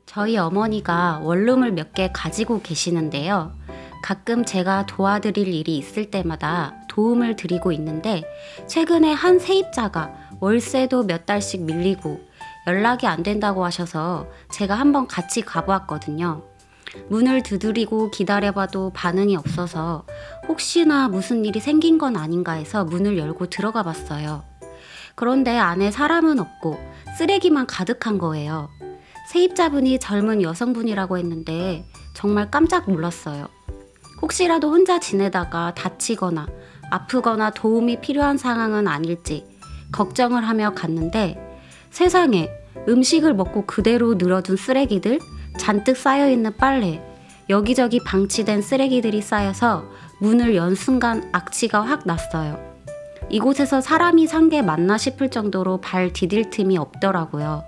저희 어머니가 원룸을 몇 개 가지고 계시는데요. 가끔 제가 도와드릴 일이 있을 때마다 도움을 드리고 있는데 최근에 한 세입자가 월세도 몇 달씩 밀리고 연락이 안 된다고 하셔서 제가 한번 같이 가보았거든요. 문을 두드리고 기다려봐도 반응이 없어서 혹시나 무슨 일이 생긴 건 아닌가 해서 문을 열고 들어가 봤어요. 그런데 안에 사람은 없고 쓰레기만 가득한 거예요. 세입자분이 젊은 여성분이라고 했는데 정말 깜짝 놀랐어요. 혹시라도 혼자 지내다가 다치거나 아프거나 도움이 필요한 상황은 아닐지 걱정을 하며 갔는데 세상에 음식을 먹고 그대로 늘어둔 쓰레기들, 잔뜩 쌓여있는 빨래, 여기저기 방치된 쓰레기들이 쌓여서 문을 연 순간 악취가 확 났어요. 이곳에서 사람이 산 게 맞나 싶을 정도로 발 디딜 틈이 없더라고요.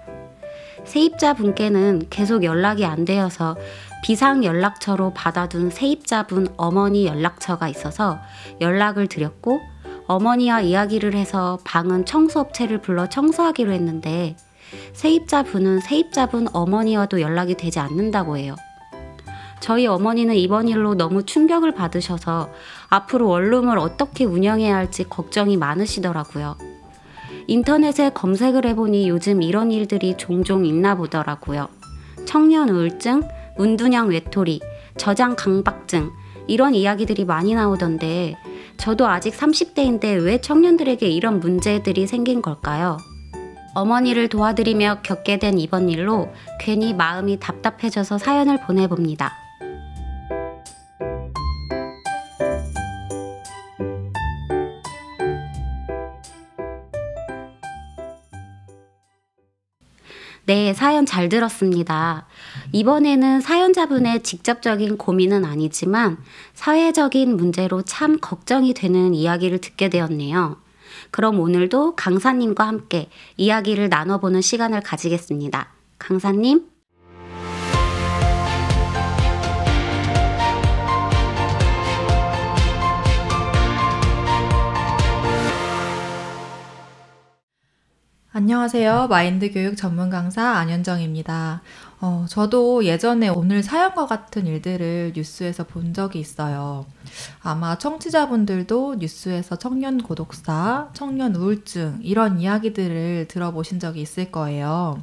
세입자분께는 계속 연락이 안 되어서 비상연락처로 받아둔 세입자분 어머니 연락처가 있어서 연락을 드렸고 어머니와 이야기를 해서 방은 청소업체를 불러 청소하기로 했는데 세입자분은 세입자분 어머니와도 연락이 되지 않는다고 해요. 저희 어머니는 이번 일로 너무 충격을 받으셔서 앞으로 원룸을 어떻게 운영해야 할지 걱정이 많으시더라고요. 인터넷에 검색을 해보니 요즘 이런 일들이 종종 있나 보더라고요. 청년 우울증, 문둔형 외톨이, 저장 강박증 이런 이야기들이 많이 나오던데 저도 아직 30대인데 왜 청년들에게 이런 문제들이 생긴 걸까요? 어머니를 도와드리며 겪게 된 이번 일로 괜히 마음이 답답해져서 사연을 보내봅니다. 네, 사연 잘 들었습니다. 이번에는 사연자분의 직접적인 고민은 아니지만 사회적인 문제로 참 걱정이 되는 이야기를 듣게 되었네요. 그럼 오늘도 강사님과 함께 이야기를 나눠보는 시간을 가지겠습니다. 강사님? 안녕하세요. 마인드 교육 전문 강사 안현정입니다. 저도 예전에 오늘 사연과 같은 일들을 뉴스에서 본 적이 있어요. 아마 청취자분들도 뉴스에서 청년 고독사, 청년 우울증 이런 이야기들을 들어보신 적이 있을 거예요.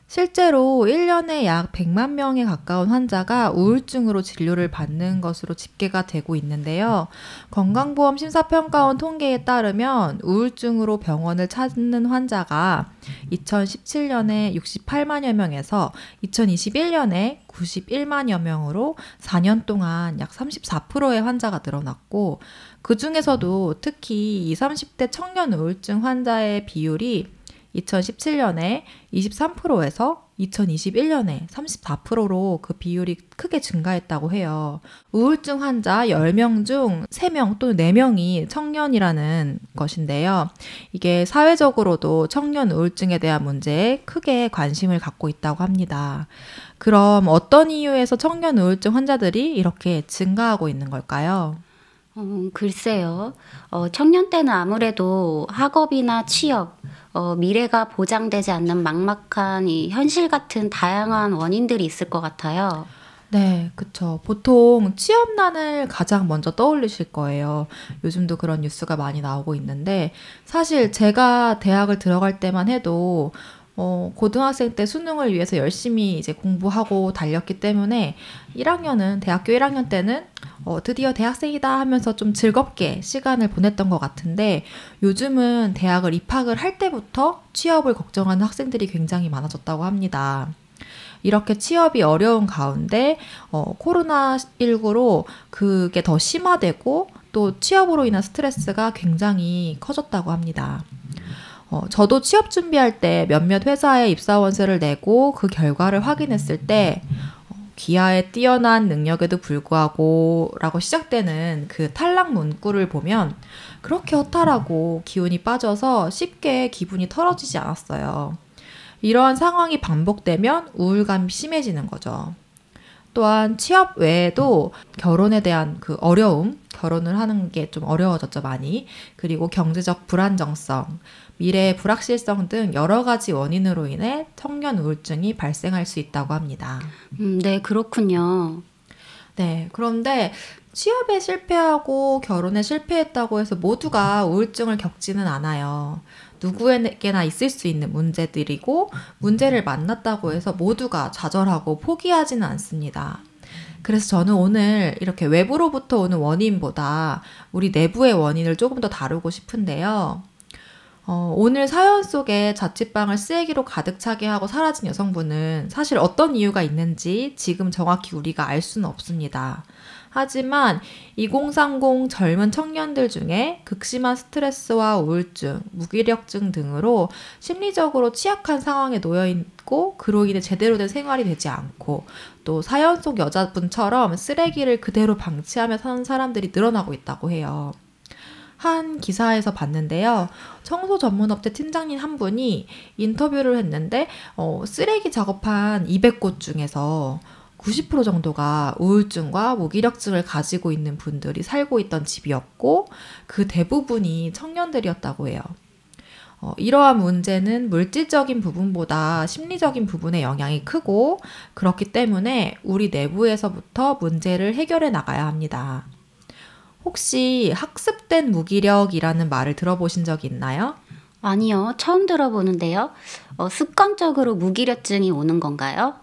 실제로 1년에 약 100만 명에 가까운 환자가 우울증으로 진료를 받는 것으로 집계가 되고 있는데요. 건강보험 심사평가원 통계에 따르면 우울증으로 병원을 찾는 환자가 2017년에 68만여 명에서 2021년에 91만여 명으로 4년 동안 약 34%의 환자가 늘어났고 그 중에서도 특히 20, 30대 청년 우울증 환자의 비율이 2017년에 23%에서 2021년에 34%로 그 비율이 크게 증가했다고 해요. 우울증 환자 10명 중 3명 또는 4명이 청년이라는 것인데요. 이게 사회적으로도 청년 우울증에 대한 문제에 크게 관심을 갖고 있다고 합니다. 그럼 어떤 이유에서 청년 우울증 환자들이 이렇게 증가하고 있는 걸까요? 글쎄요. 청년 때는 아무래도 학업이나 취업, 미래가 보장되지 않는 막막한 이 현실 같은 다양한 원인들이 있을 것 같아요. 네, 그쵸. 보통 취업난을 가장 먼저 떠올리실 거예요. 요즘도 그런 뉴스가 많이 나오고 있는데 사실 제가 대학을 들어갈 때만 해도 고등학생 때 수능을 위해서 열심히 이제 공부하고 달렸기 때문에 대학교 1학년 때는 드디어 대학생이다 하면서 좀 즐겁게 시간을 보냈던 것 같은데 요즘은 대학을 입학을 할 때부터 취업을 걱정하는 학생들이 굉장히 많아졌다고 합니다. 이렇게 취업이 어려운 가운데 코로나19로 그게 더 심화되고 또 취업으로 인한 스트레스가 굉장히 커졌다고 합니다. 저도 취업 준비할 때 몇몇 회사에 입사원서를 내고 그 결과를 확인했을 때 기하에 뛰어난 능력에도 불구하고 라고 시작되는 그 탈락 문구를 보면 그렇게 허탈하고 기운이 빠져서 쉽게 기분이 털어지지 않았어요. 이러한 상황이 반복되면 우울감이 심해지는 거죠. 또한 취업 외에도 결혼에 대한 그 어려움, 결혼을 하는 게 좀 어려워졌죠, 많이. 그리고 경제적 불안정성, 미래의 불확실성 등 여러 가지 원인으로 인해 청년 우울증이 발생할 수 있다고 합니다. 네, 그렇군요. 네, 그런데 취업에 실패하고 결혼에 실패했다고 해서 모두가 우울증을 겪지는 않아요. 누구에게나 있을 수 있는 문제들이고 문제를 만났다고 해서 모두가 좌절하고 포기하지는 않습니다. 그래서 저는 오늘 이렇게 외부로부터 오는 원인보다 우리 내부의 원인을 조금 더 다루고 싶은데요. 오늘 사연 속에 자취방을 쓰레기로 가득 차게 하고 사라진 여성분은 사실 어떤 이유가 있는지 지금 정확히 우리가 알 수는 없습니다. 하지만 2030 젊은 청년들 중에 극심한 스트레스와 우울증, 무기력증 등으로 심리적으로 취약한 상황에 놓여 있고 그로 인해 제대로 된 생활이 되지 않고 또 사연 속 여자분처럼 쓰레기를 그대로 방치하며 사는 사람들이 늘어나고 있다고 해요. 한 기사에서 봤는데요. 청소 전문업체 팀장님 한 분이 인터뷰를 했는데 쓰레기 작업한 200곳 중에서 90% 정도가 우울증과 무기력증을 가지고 있는 분들이 살고 있던 집이었고 그 대부분이 청년들이었다고 해요. 이러한 문제는 물질적인 부분보다 심리적인 부분의 영향이 크고 그렇기 때문에 우리 내부에서부터 문제를 해결해 나가야 합니다. 혹시 학습된 무기력이라는 말을 들어보신 적이 있나요? 아니요, 처음 들어보는데요. 습관적으로 무기력증이 오는 건가요?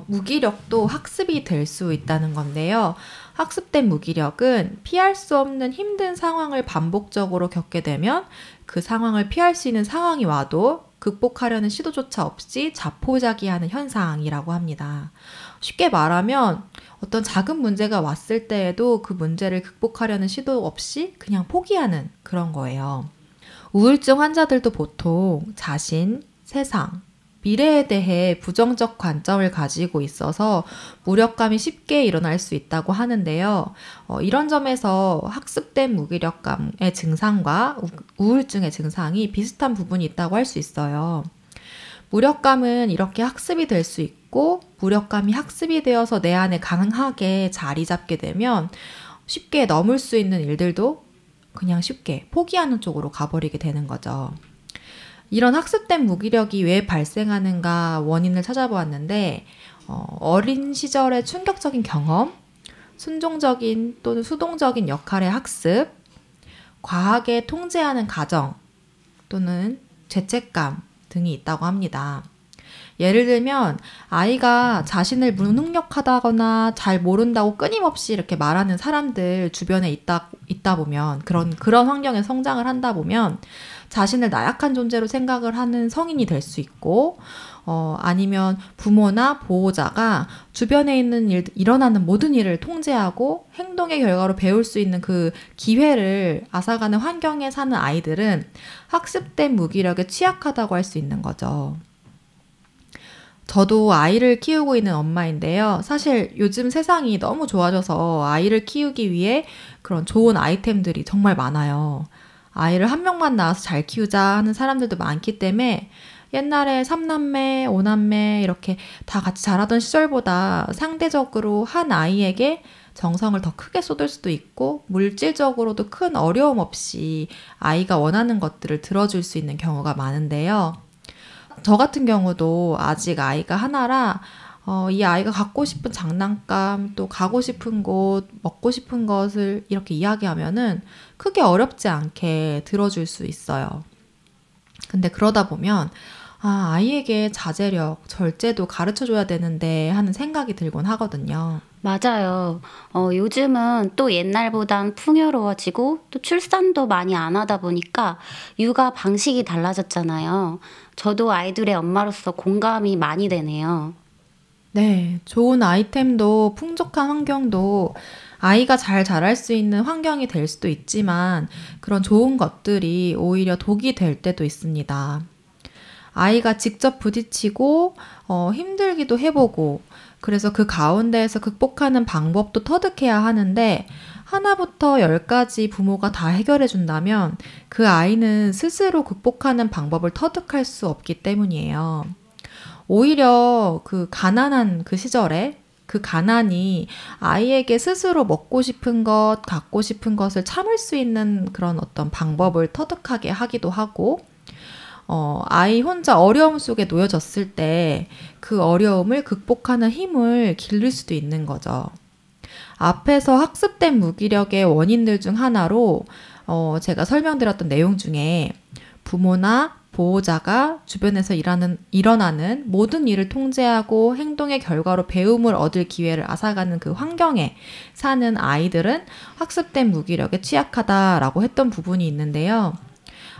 무기력도 학습이 될 수 있다는 건데요. 학습된 무기력은 피할 수 없는 힘든 상황을 반복적으로 겪게 되면 그 상황을 피할 수 있는 상황이 와도 극복하려는 시도조차 없이 자포자기하는 현상이라고 합니다. 쉽게 말하면 어떤 작은 문제가 왔을 때에도 그 문제를 극복하려는 시도 없이 그냥 포기하는 그런 거예요. 우울증 환자들도 보통 자신, 세상, 미래에 대해 부정적 관점을 가지고 있어서 무력감이 쉽게 일어날 수 있다고 하는데요. 이런 점에서 학습된 무기력감의 증상과 우울증의 증상이 비슷한 부분이 있다고 할 수 있어요. 무력감은 이렇게 학습이 될 수 있고 무력감이 학습이 되어서 내 안에 강하게 자리 잡게 되면 쉽게 넘을 수 있는 일들도 그냥 쉽게 포기하는 쪽으로 가버리게 되는 거죠. 이런 학습된 무기력이 왜 발생하는가 원인을 찾아보았는데 어린 시절의 충격적인 경험, 순종적인 또는 수동적인 역할의 학습, 과하게 통제하는 가정 또는 죄책감 등이 있다고 합니다. 예를 들면 아이가 자신을 무능력하다거나 잘 모른다고 끊임없이 이렇게 말하는 사람들 주변에 있다 보면 그런 환경에 성장을 한다 보면 자신을 나약한 존재로 생각을 하는 성인이 될 수 있고 아니면 부모나 보호자가 주변에 일어나는 모든 일을 통제하고 행동의 결과로 배울 수 있는 그 기회를 앗아가는 환경에 사는 아이들은 학습된 무기력에 취약하다고 할 수 있는 거죠. 저도 아이를 키우고 있는 엄마인데요. 사실 요즘 세상이 너무 좋아져서 아이를 키우기 위해 그런 좋은 아이템들이 정말 많아요. 아이를 한 명만 낳아서 잘 키우자 하는 사람들도 많기 때문에 옛날에 3남매, 5남매 이렇게 다 같이 자라던 시절보다 상대적으로 한 아이에게 정성을 더 크게 쏟을 수도 있고 물질적으로도 큰 어려움 없이 아이가 원하는 것들을 들어줄 수 있는 경우가 많은데요. 저 같은 경우도 아직 아이가 하나라 이 아이가 갖고 싶은 장난감, 또 가고 싶은 곳, 먹고 싶은 것을 이렇게 이야기하면은 크게 어렵지 않게 들어줄 수 있어요. 근데 그러다 보면 아이에게 자제력, 절제도 가르쳐줘야 되는데 하는 생각이 들곤 하거든요. 맞아요. 요즘은 또 옛날보단 풍요로워지고 또 출산도 많이 안 하다 보니까 육아 방식이 달라졌잖아요. 저도 아이들의 엄마로서 공감이 많이 되네요. 네, 좋은 아이템도 풍족한 환경도 아이가 잘 자랄 수 있는 환경이 될 수도 있지만 그런 좋은 것들이 오히려 독이 될 때도 있습니다. 아이가 직접 부딪히고 힘들기도 해보고 그래서 그 가운데에서 극복하는 방법도 터득해야 하는데 하나부터 10까지 부모가 다 해결해 준다면 그 아이는 스스로 극복하는 방법을 터득할 수 없기 때문이에요. 오히려 그 가난한 그 시절에 그 가난이 아이에게 스스로 먹고 싶은 것, 갖고 싶은 것을 참을 수 있는 그런 어떤 방법을 터득하게 하기도 하고, 아이 혼자 어려움 속에 놓여졌을 때 그 어려움을 극복하는 힘을 기를 수도 있는 거죠. 앞에서 학습된 무기력의 원인들 중 하나로 제가 설명드렸던 내용 중에 부모나 보호자가 주변에서 일어나는 모든 일을 통제하고 행동의 결과로 배움을 얻을 기회를 앗아가는 그 환경에 사는 아이들은 학습된 무기력에 취약하다라고 했던 부분이 있는데요.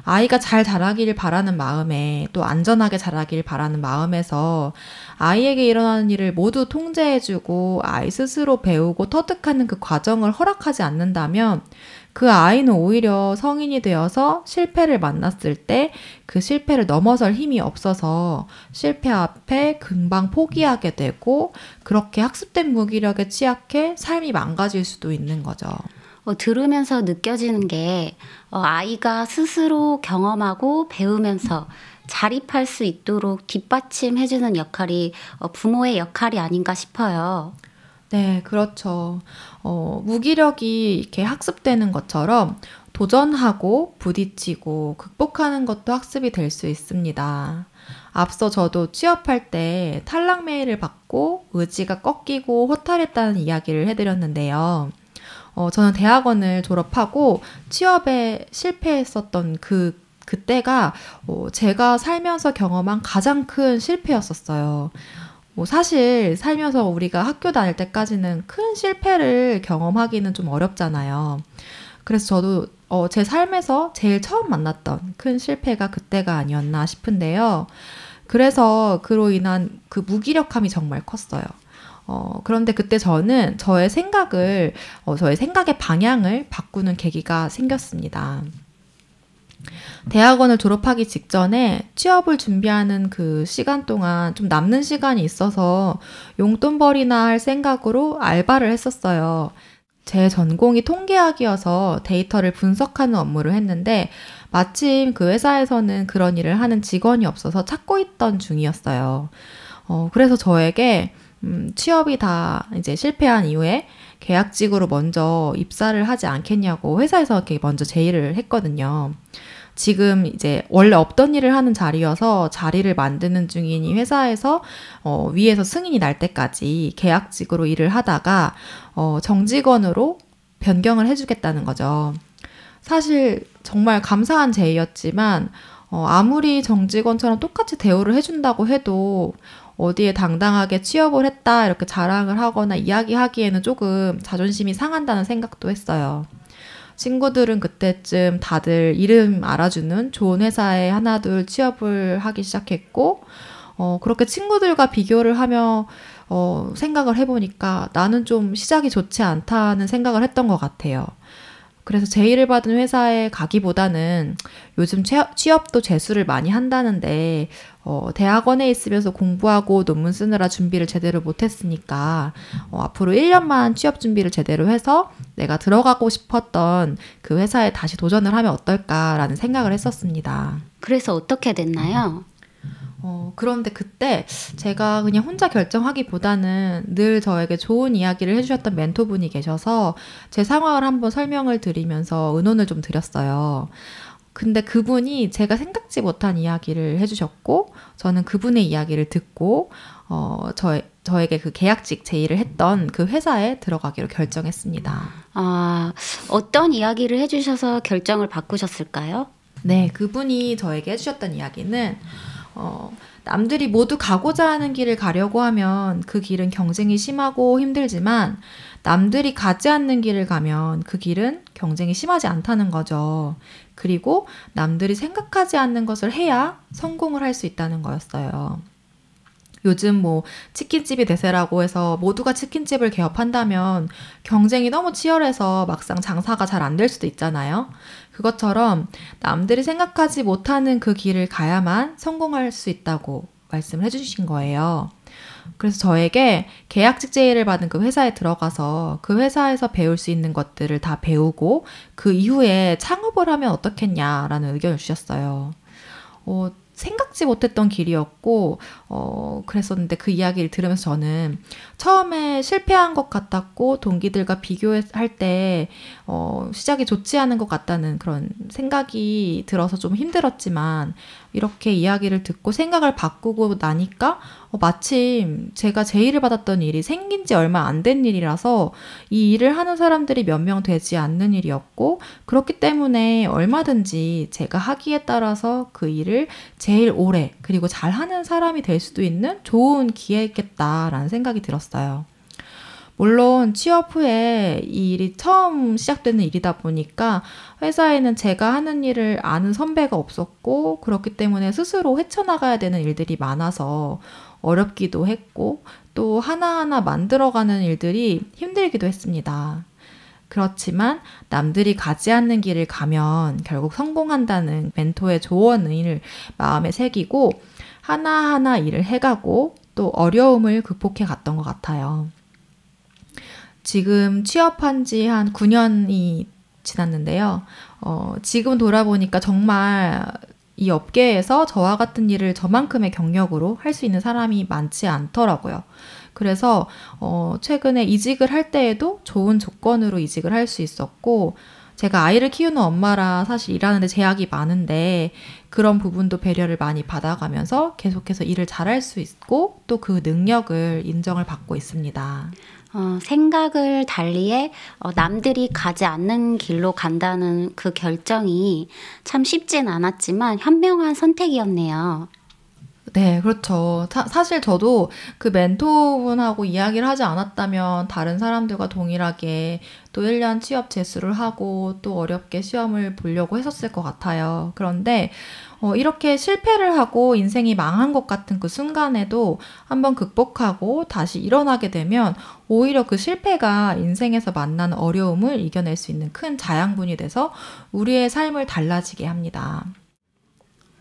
아이가 잘 자라길 바라는 마음에 또 안전하게 자라길 바라는 마음에서 아이에게 일어나는 일을 모두 통제해주고 아이 스스로 배우고 터득하는 그 과정을 허락하지 않는다면 그 아이는 오히려 성인이 되어서 실패를 만났을 때 그 실패를 넘어설 힘이 없어서 실패 앞에 금방 포기하게 되고 그렇게 학습된 무기력에 취약해 삶이 망가질 수도 있는 거죠. 들으면서 느껴지는 게 아이가 스스로 경험하고 배우면서 자립할 수 있도록 뒷받침해주는 역할이 부모의 역할이 아닌가 싶어요. 네, 그렇죠. 무기력이 이렇게 학습되는 것처럼 도전하고 부딪히고 극복하는 것도 학습이 될 수 있습니다. 앞서 저도 취업할 때 탈락 메일을 받고 의지가 꺾이고 허탈했다는 이야기를 해드렸는데요. 저는 대학원을 졸업하고 취업에 실패했었던 그때가 제가 살면서 경험한 가장 큰 실패였었어요. 사실 살면서 우리가 학교 다닐 때까지는 큰 실패를 경험하기는 좀 어렵잖아요. 그래서 저도 제 삶에서 제일 처음 만났던 큰 실패가 그때가 아니었나 싶은데요. 그래서 그로 인한 그 무기력함이 정말 컸어요. 그런데 그때 저는 저의 생각의 방향을 바꾸는 계기가 생겼습니다. 대학원을 졸업하기 직전에 취업을 준비하는 그 시간 동안 좀 남는 시간이 있어서 용돈벌이나 할 생각으로 알바를 했었어요. 제 전공이 통계학이어서 데이터를 분석하는 업무를 했는데 마침 그 회사에서는 그런 일을 하는 직원이 없어서 찾고 있던 중이었어요. 그래서 저에게 취업이 다 이제 실패한 이후에 계약직으로 먼저 입사를 하지 않겠냐고 회사에서 이렇게 먼저 제의를 했거든요. 지금 이제 원래 없던 일을 하는 자리여서 자리를 만드는 중인 이 회사에서 위에서 승인이 날 때까지 계약직으로 일을 하다가 정직원으로 변경을 해주겠다는 거죠. 사실 정말 감사한 제의였지만 아무리 정직원처럼 똑같이 대우를 해준다고 해도 어디에 당당하게 취업을 했다 이렇게 자랑을 하거나 이야기하기에는 조금 자존심이 상한다는 생각도 했어요. 친구들은 그때쯤 다들 이름 알아주는 좋은 회사에 하나둘 취업을 하기 시작했고 그렇게 친구들과 비교를 하며 생각을 해보니까 나는 좀 시작이 좋지 않다는 생각을 했던 것 같아요. 그래서 제의를 받은 회사에 가기보다는 요즘 취업도 재수를 많이 한다는데 대학원에 있으면서 공부하고 논문 쓰느라 준비를 제대로 못했으니까 앞으로 1년만 취업 준비를 제대로 해서 내가 들어가고 싶었던 그 회사에 다시 도전을 하면 어떨까라는 생각을 했었습니다. 그래서 어떻게 됐나요? 그런데 그때 제가 그냥 혼자 결정하기보다는 늘 저에게 좋은 이야기를 해주셨던 멘토분이 계셔서 제 상황을 한번 설명을 드리면서 의논을 좀 드렸어요. 근데 그분이 제가 생각지 못한 이야기를 해주셨고 저는 그분의 이야기를 듣고 저에게 그 계약직 제의를 했던 그 회사에 들어가기로 결정했습니다. 어떤 이야기를 해주셔서 결정을 바꾸셨을까요? 네, 그분이 저에게 해주셨던 이야기는 남들이 모두 가고자 하는 길을 가려고 하면 그 길은 경쟁이 심하고 힘들지만 남들이 가지 않는 길을 가면 그 길은 경쟁이 심하지 않다는 거죠. 그리고 남들이 생각하지 않는 것을 해야 성공을 할 수 있다는 거였어요. 요즘 치킨집이 대세라고 해서 모두가 치킨집을 개업한다면 경쟁이 너무 치열해서 막상 장사가 잘 안 될 수도 있잖아요. 그것처럼 남들이 생각하지 못하는 그 길을 가야만 성공할 수 있다고 말씀을 해주신 거예요. 그래서 저에게 계약직 제의를 받은 그 회사에 들어가서 그 회사에서 배울 수 있는 것들을 다 배우고 그 이후에 창업을 하면 어떻겠냐라는 의견을 주셨어요. 생각지 못했던 길이었고, 그랬었는데 그 이야기를 들으면서 저는 처음에 실패한 것 같았고, 동기들과 비교할 때, 시작이 좋지 않은 것 같다는 그런 생각이 들어서 좀 힘들었지만, 이렇게 이야기를 듣고 생각을 바꾸고 나니까, 마침 제가 제의를 받았던 일이 생긴 지 얼마 안 된 일이라서 이 일을 하는 사람들이 몇 명 되지 않는 일이었고, 그렇기 때문에 얼마든지 제가 하기에 따라서 그 일을 제일 오래 그리고 잘하는 사람이 될 수도 있는 좋은 기회겠다라는 생각이 들었어요. 물론 취업 후에 이 일이 처음 시작되는 일이다 보니까 회사에는 제가 하는 일을 아는 선배가 없었고, 그렇기 때문에 스스로 헤쳐나가야 되는 일들이 많아서 어렵기도 했고, 또 하나하나 만들어가는 일들이 힘들기도 했습니다. 그렇지만 남들이 가지 않는 길을 가면 결국 성공한다는 멘토의 조언을 마음에 새기고 하나하나 일을 해가고 또 어려움을 극복해 갔던 것 같아요. 지금 취업한 지 한 9년이 지났는데요. 지금 돌아보니까 정말 이 업계에서 저와 같은 일을 저만큼의 경력으로 할 수 있는 사람이 많지 않더라고요. 그래서 최근에 이직을 할 때에도 좋은 조건으로 이직을 할 수 있었고, 제가 아이를 키우는 엄마라 사실 일하는데 제약이 많은데 그런 부분도 배려를 많이 받아가면서 계속해서 일을 잘할 수 있고 또 그 능력을 인정을 받고 있습니다. 생각을 달리해 남들이 가지 않는 길로 간다는 그 결정이 참 쉽진 않았지만 현명한 선택이었네요. 네, 그렇죠. 사실 저도 그 멘토분하고 이야기를 하지 않았다면 다른 사람들과 동일하게 또 1년 취업 재수를 하고 또 어렵게 시험을 보려고 했었을 것 같아요. 그런데 이렇게 실패를 하고 인생이 망한 것 같은 그 순간에도 한번 극복하고 다시 일어나게 되면 오히려 그 실패가 인생에서 만나는 어려움을 이겨낼 수 있는 큰 자양분이 돼서 우리의 삶을 달라지게 합니다.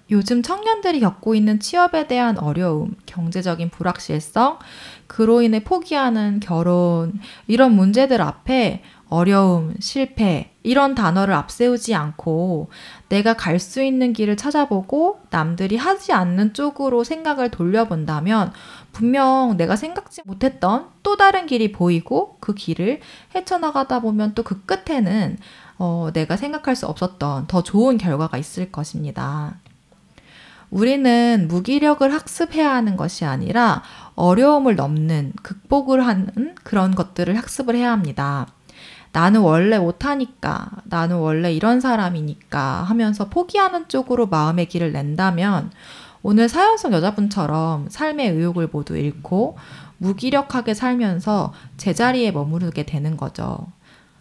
요즘 청년들이 겪고 있는 취업에 대한 어려움, 경제적인 불확실성, 그로 인해 포기하는 결혼, 이런 문제들 앞에 어려움, 실패, 이런 단어를 앞세우지 않고 내가 갈 수 있는 길을 찾아보고 남들이 하지 않는 쪽으로 생각을 돌려본다면 분명 내가 생각지 못했던 또 다른 길이 보이고 그 길을 헤쳐나가다 보면 또 그 끝에는 내가 생각할 수 없었던 더 좋은 결과가 있을 것입니다. 우리는 무기력을 학습해야 하는 것이 아니라 어려움을 넘는, 극복을 하는 그런 것들을 학습을 해야 합니다. 나는 원래 못하니까, 나는 원래 이런 사람이니까 하면서 포기하는 쪽으로 마음의 길을 낸다면 오늘 사연속 여자분처럼 삶의 의욕을 모두 잃고 무기력하게 살면서 제자리에 머무르게 되는 거죠.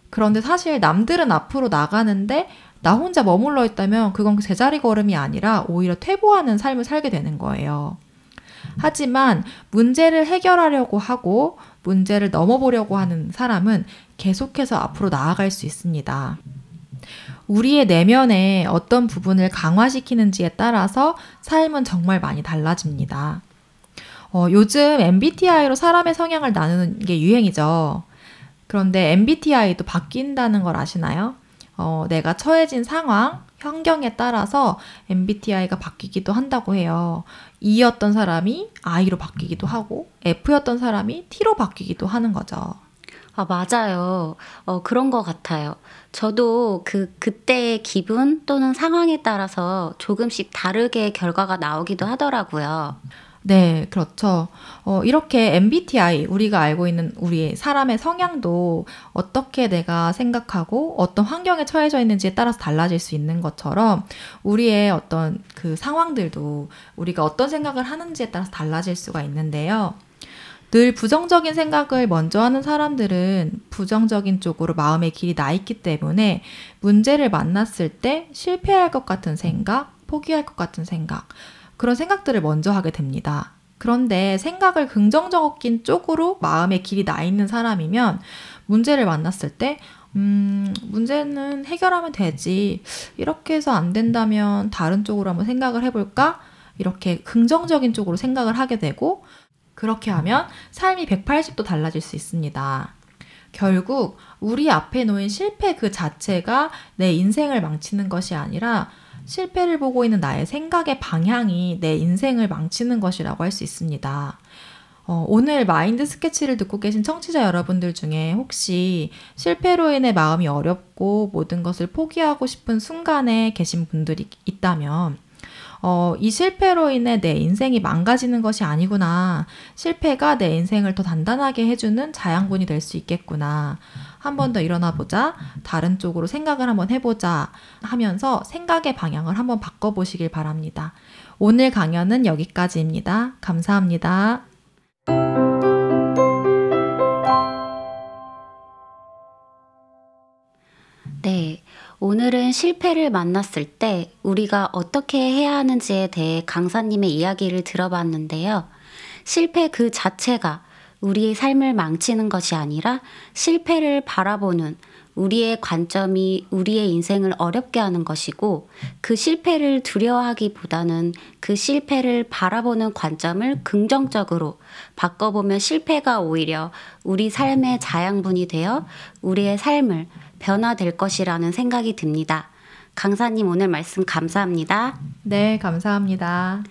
그런데 사실 남들은 앞으로 나가는데 나 혼자 머물러 있다면 그건 제자리 걸음이 아니라 오히려 퇴보하는 삶을 살게 되는 거예요. 하지만 문제를 해결하려고 하고 문제를 넘어보려고 하는 사람은 계속해서 앞으로 나아갈 수 있습니다. 우리의 내면에 어떤 부분을 강화시키는지에 따라서 삶은 정말 많이 달라집니다. 요즘 MBTI로 사람의 성향을 나누는 게 유행이죠. 그런데 MBTI도 바뀐다는 걸 아시나요? 내가 처해진 상황, 환경에 따라서 MBTI가 바뀌기도 한다고 해요. E였던 사람이 I로 바뀌기도 하고 F였던 사람이 T로 바뀌기도 하는 거죠. 맞아요. 그런 것 같아요. 저도 그때의 기분 또는 상황에 따라서 조금씩 다르게 결과가 나오기도 하더라고요. 네, 그렇죠. 이렇게 MBTI, 우리가 알고 있는 우리 사람의 성향도 어떻게 내가 생각하고 어떤 환경에 처해져 있는지에 따라서 달라질 수 있는 것처럼 우리의 어떤 그 상황들도 우리가 어떤 생각을 하는지에 따라서 달라질 수가 있는데요. 늘 부정적인 생각을 먼저 하는 사람들은 부정적인 쪽으로 마음의 길이 나 있기 때문에 문제를 만났을 때 실패할 것 같은 생각, 포기할 것 같은 생각, 그런 생각들을 먼저 하게 됩니다. 그런데 생각을 긍정적인 쪽으로 마음의 길이 나 있는 사람이면 문제를 만났을 때 문제는 해결하면 되지. 이렇게 해서 안 된다면 다른 쪽으로 한번 생각을 해볼까? 이렇게 긍정적인 쪽으로 생각을 하게 되고 그렇게 하면 삶이 180도 달라질 수 있습니다. 결국 우리 앞에 놓인 실패 그 자체가 내 인생을 망치는 것이 아니라 실패를 보고 있는 나의 생각의 방향이 내 인생을 망치는 것이라고 할 수 있습니다. 오늘 마인드 스케치를 듣고 계신 청취자 여러분들 중에 혹시 실패로 인해 마음이 어렵고 모든 것을 포기하고 싶은 순간에 계신 분들이 있다면 이 실패로 인해 내 인생이 망가지는 것이 아니구나. 실패가 내 인생을 더 단단하게 해주는 자양분이 될 수 있겠구나. 한 번 더 일어나 보자. 다른 쪽으로 생각을 한번 해보자. 하면서 생각의 방향을 한번 바꿔보시길 바랍니다. 오늘 강연은 여기까지입니다. 감사합니다. 네, 오늘은 실패를 만났을 때 우리가 어떻게 해야 하는지에 대해 강사님의 이야기를 들어봤는데요. 실패 그 자체가 우리의 삶을 망치는 것이 아니라 실패를 바라보는 우리의 관점이 우리의 인생을 어렵게 하는 것이고, 그 실패를 두려워하기보다는 그 실패를 바라보는 관점을 긍정적으로 바꿔보면 실패가 오히려 우리 삶의 자양분이 되어 우리의 삶을 변화될 것이라는 생각이 듭니다. 강사님 오늘 말씀 감사합니다. 네, 감사합니다.